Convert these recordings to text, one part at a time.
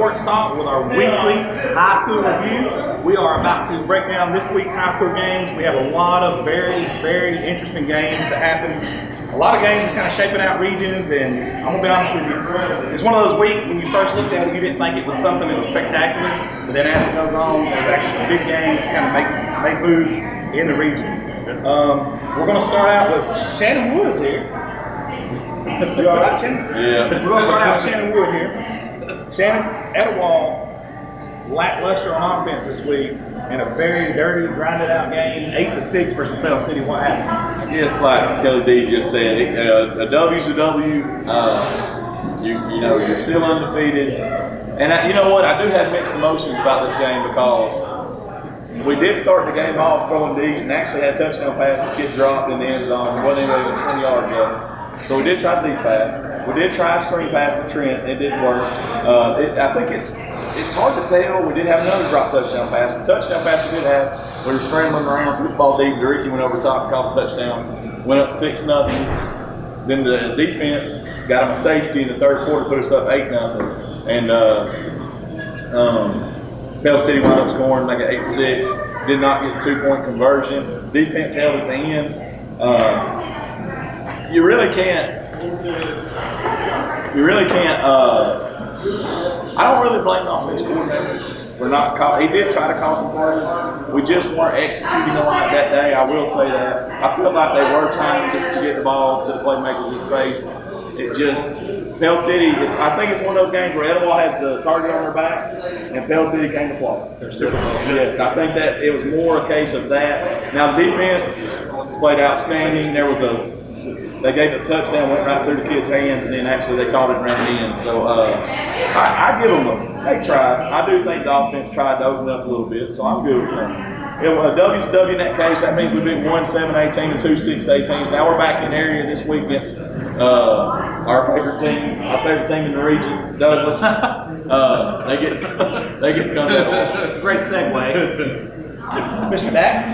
Sports Talk with our weekly high school review. We are about to break down this week's high school games. We have a lot of very, very interesting games that happen. A lot of games that's kind of shaping out regions, and I'm going to be honest with you, it's one of those weeks when you first looked at it, you didn't think it was something that was spectacular, but then as it goes on, there's actually some big games that kind of make moves in the regions. We're going to start out with Shannon Woods here. You all right, Shannon? Yeah. We're going to start out with Shannon Wood here. Shannon, Etowah, lackluster on offense this week in a very dirty, grinded out game, 8-6 versus Pell City. What happened? Yes, like Kelly D just said, a W's a W. You know, you're still undefeated. And you know what? I do have mixed emotions about this game because we did start the game off going deep and actually had a touchdown pass that get dropped in the end zone. It wasn't even 20 yards up. So we did try the deep pass. We did try a screen pass to Trent. It didn't work. I think it's hard to tell. We did have another drop touchdown pass. The touchdown pass we did have, we were scrambling around, threw the ball deep. Ricky went over top, caught a touchdown. Went up 6-0. Then the defense got him a safety in the third quarter, put us up 8-0. And Pell City wound up scoring like an 8-6. Did not get a 2-point conversion. Defense held at the end. You really can't. I don't really blame the offense coordinator for not calling. He did try to call some plays. We just weren't executing a lot that day. I will say that. I feel like they were trying to get the ball to the playmakers in space. It just Pell City. I think it's one of those games where Etowah has the target on their back, and Pell City came to play. Yes, I think that it was more a case of that. Now the defense played outstanding. They gave a touchdown, went right through the kid's hands, and then actually they caught it and ran it in. So I give them they tried. I do think the offense tried to open up a little bit, so I'm good with them. A W's a W in that case. That means we've been 1-7-18 and 2-6-18. Now we're back in the area this week against our favorite team in the region, Douglas. They get to come down. It's a great segue. Mr. Dax?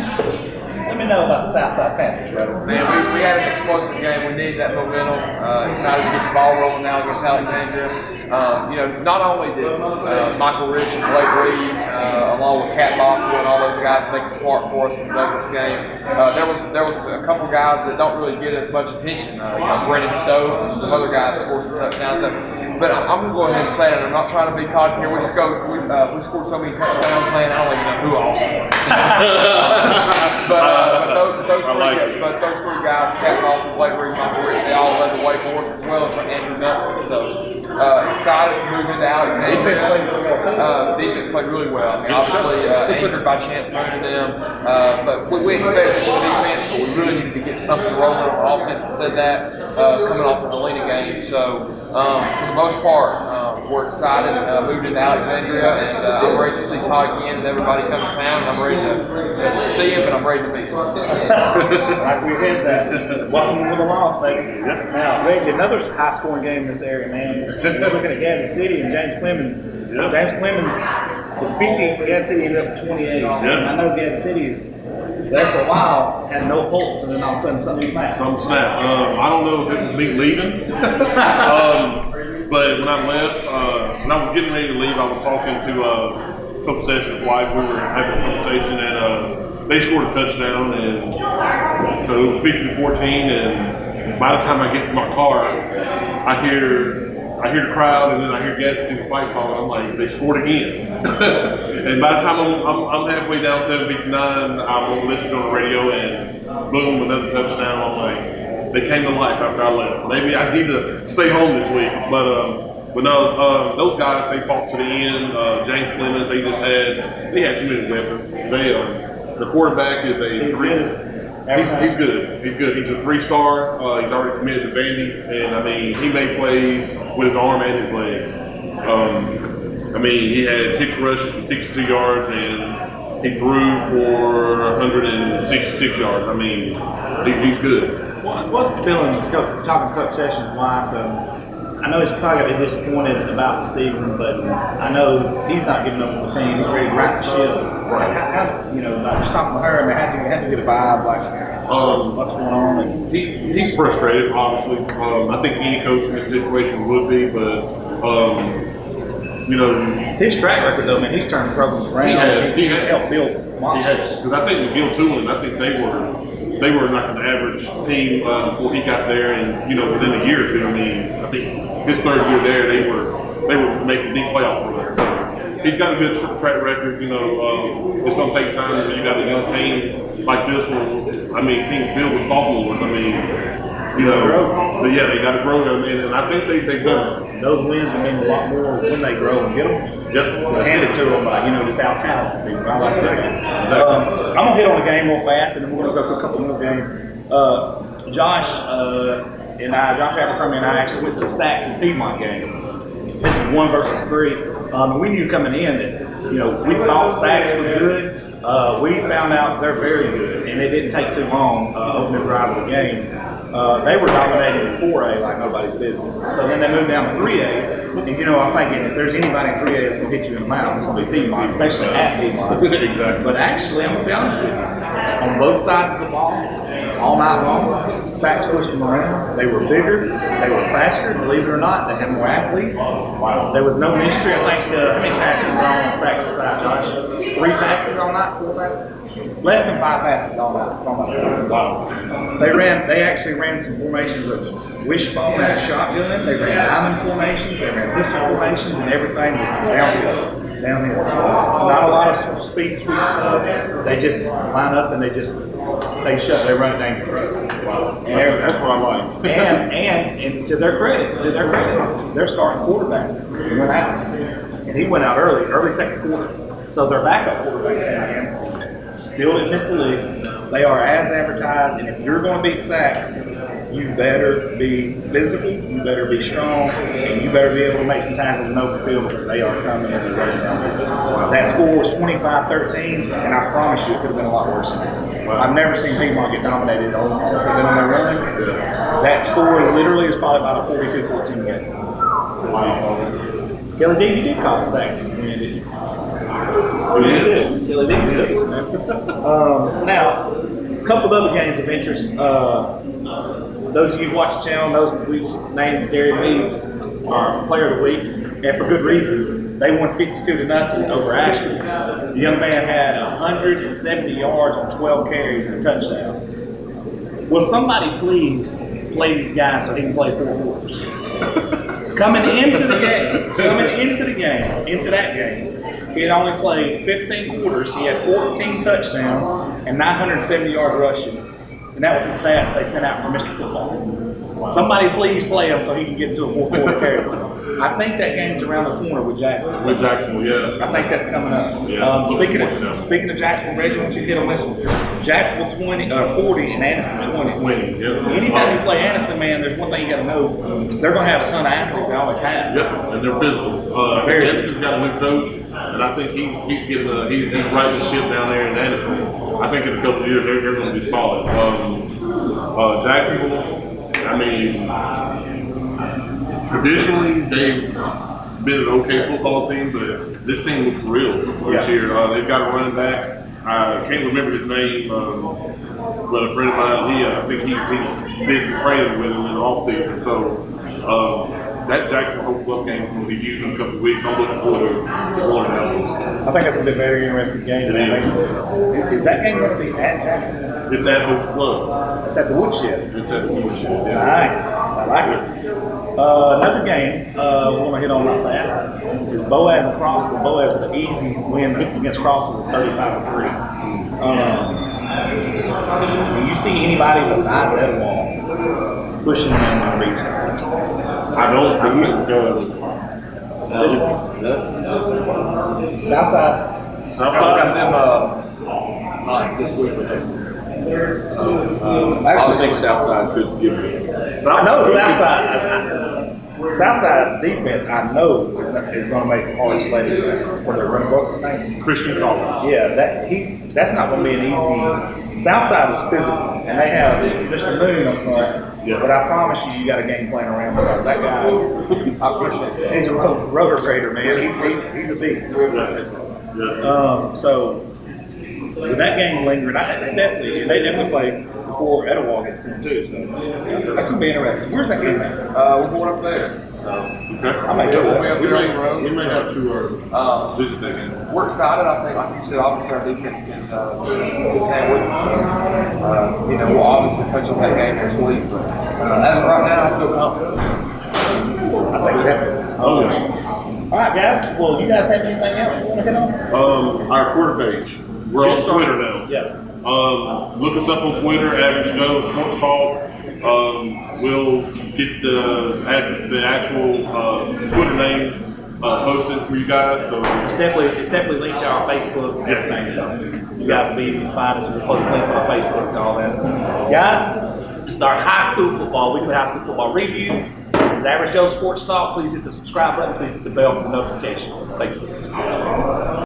Let me know about the Southside Panthers, brother. Man, we had an explosive game. We needed that momentum. Excited to get the ball rolling now against Alexandria. Not only did Michael Rich and Blake Reed, along with Cat Lockwood and all those guys make it smart for us in the Douglas game, there was a couple guys that don't really get as much attention. Brennan Stowe and some other guys scored some touchdowns. But I'm going to go ahead and say it. I'm not trying to be cocky here. We scored so many touchdowns, man. I don't even know who all scored. But those three guys, Cat Lockwood, Blake Reed, Michael Rich, they all led the way for us, as well as Andrew Nelson. So excited to move into Alexandria. Defense played really well. I mean, obviously anchored by Chance Moon and them. But we expected the defense, but we really needed to get something rolling on offense. Said that coming off of the Lena game. So for the most part, we're excited. Moved into Alexandria, and I'm ready to see Todd again and everybody come to town. I'm ready to see him, and I'm ready to meet him. Right where your head's at. Welcome to the loss, baby. Now, Reggie, another high-scoring game in this area, man. We're looking at Gadsden City and James Clemens. James Clemens was 50, Gadsden City ended up 28. I know Gadsden City there for a while had no pulse, and then all of a sudden something snapped. I don't know if it was me leaving, but when I left, when I was getting ready to leave, I was talking to a couple sessions wife. We were having a conversation, and they scored a touchdown, and so it was 50-14. And by the time I get to my car, I hear the crowd, and then I hear Gadsden City fight song, and I'm like, they scored again. And by the time I'm halfway down 7:59, I listen to the radio, and boom, another touchdown. I'm like, they came to life after I left. Maybe I need to stay home this week, but no, those guys, they fought to the end. James Clemens, they had too many weapons. The quarterback is he's good. He's good. He's a 3-star. He's already committed to Vandy, and I mean, he made plays with his arm and his legs. He had 6 rushes for 62 yards, and he threw for 166 yards. I mean, he's good. What's the feeling talking to Coach Sessions' wife? I know he's probably going to be disappointed about the season, but I know he's not giving up on the team. He's ready to right the ship. Right. Just talking to her, I mean, how'd you get a vibe? What's going on? And he's frustrated, obviously. I think any coach in this situation would be, but you know, His track record, though, man, he's turned programs around. He He's has. helped build monsters. because I think with Gil Tulin, I think they were like an average team before he got there, and you know, within a year or two, I mean, I think his third year there, they were making deep playoff runs. So he's got a good track record. You know, it's gonna take time. When you got a young team like this one, I mean, team filled with sophomores. I mean, you know, but yeah, they got to grow them, and I think they've done it. Those wins mean a lot more when they grow and get them. Yep. Hand it to them by, just out talented people. I like that. I'm going to hit on the game real fast, and then we're going to go through a couple more games. Josh Abercrombie and I actually went to the Saxon Piedmont game. This is 1 versus 3. We knew coming in that, we thought Sax was good. We found out they're very good, and it didn't take too long, opening drive of the game. They were dominating in 4A like nobody's business. So then they moved down to 3A. And I'm thinking if there's anybody in 3A that's going to hit you in the mouth, it's going to be Piedmont, especially at Piedmont. Exactly. But actually, I'm going to be honest with you, on both sides of the ball, all night long, Sax pushed them around. They were bigger, they were faster, believe it or not, they had more athletes. Wow. There was no mystery. I think, how many passes were on Sax's side, Josh? 3 passes all night, 4 passes? Less than 5 passes all night from my side. Wow. They actually ran some formations of wishbone and shotgun. They ran diamond formations, they ran pistol formations, and everything was downhill. Not a lot of speed sweeps. They just line up and they run it down your throat. Wow. That's what I like. and to their credit, their starting quarterback went out, and he went out early second quarter. So their backup quarterback came in, still didn't miss a lick. They are as advertised, and if you're going to beat Sax, you better be physical, you better be strong, and you better be able to make some tackles in open field because they are coming in and running down there. That score was 25-13, and I promise you it could have been a lot worse than that. Wow. I've never seen Piedmont get dominated since they've been on their run. That score literally is probably about a 42-14 game. Wow. Kelly D, you did call the Sax. Didn't you? Kelly D's a beast, man. Now, a couple of other games of interest. Those of you who watch the channel, those we just named Darian Meads our player of the week, and for good reason. They won 52-0 over Ashford. The young man had 170 yards on 12 carries and a touchdown. Will somebody please play these guys so he can play 4 quarters? Coming into that game, he had only played 15 quarters. He had 14 touchdowns and 970 yards rushing. And that was the stats they sent out for Mr. Football. Wow. Somebody please play him so he can get into a 4th quarter carry. I think that game's around the corner with Jacksonville. With Jacksonville, yeah. I think that's coming up. Yeah. Speaking of Jacksonville, Reggie, why don't you hit on this one? Jacksonville 40 and Anniston 20. Yeah. Anytime you play Anniston, man, there's one thing you got to know. They're going to have a ton of athletes. They always have. Yeah, and they're physical. Anderson's got a new coach, and I think he's riding the ship down there in Anderson. I think in a couple of years they're going to be solid. Jacksonville, I mean, traditionally they've been an okay football team, but this team was real this year. They've got a running back. I can't remember his name, but a friend of mine, I think he's did some training with him in the offseason. So that Jacksonville Hope Club game is going to be huge in a couple of weeks. I'm looking forward to going out. I think that's going to be a very interesting game. Is that game going to be at Jacksonville? It's at Hope's Club. It's at the Woodshed. It's at the Woodshed, yeah. Nice. I like it. Another game we're going to hit on real fast is Boaz and Crossville. Boaz with an easy win against Crossville with 35-3. Do you see anybody besides Etowah pushing them in the region? I don't think Southside. I got them not this week, but next week. I actually think Southside could give me. I know Southside's defense, I know, is going to make it hard sledding for their running. What's his name? Christian Collins. Yeah, that's not going to be an easy. Southside is physical, and they have Mr. Moon up front. Yeah. But I promise you got a game plan around because that guy, he's a rotor grader, man. He's a beast. Yeah. So with that game lingering, they definitely play before Etowah gets them too. So that's gonna be interesting. Where's that game at? We're going up there. Okay. I may do We'll that. be up We there on may, the road. we may have to visit that game. We're excited. I think, like you said, obviously our defense can sandwich. You know, we'll obviously touch on that game next week. But as of right now, I feel confident. I think we definitely. Oh, yeah. All right, guys. Well, you guys have anything else you want to hit on? Our Twitter page. We're on Just start- Twitter now. Yeah. Look us up on Twitter, Average Joe Sports Talk. We'll get the actual Twitter name posted for you guys. So It's definitely linked to our Facebook and everything, so you guys will be easy to find us. We'll post links on our Facebook and all that. Guys, this is our high school football, weekly high school football review. This is Average Joe Sports Talk. Please hit the subscribe button. Please hit the bell for the notifications. Thank you.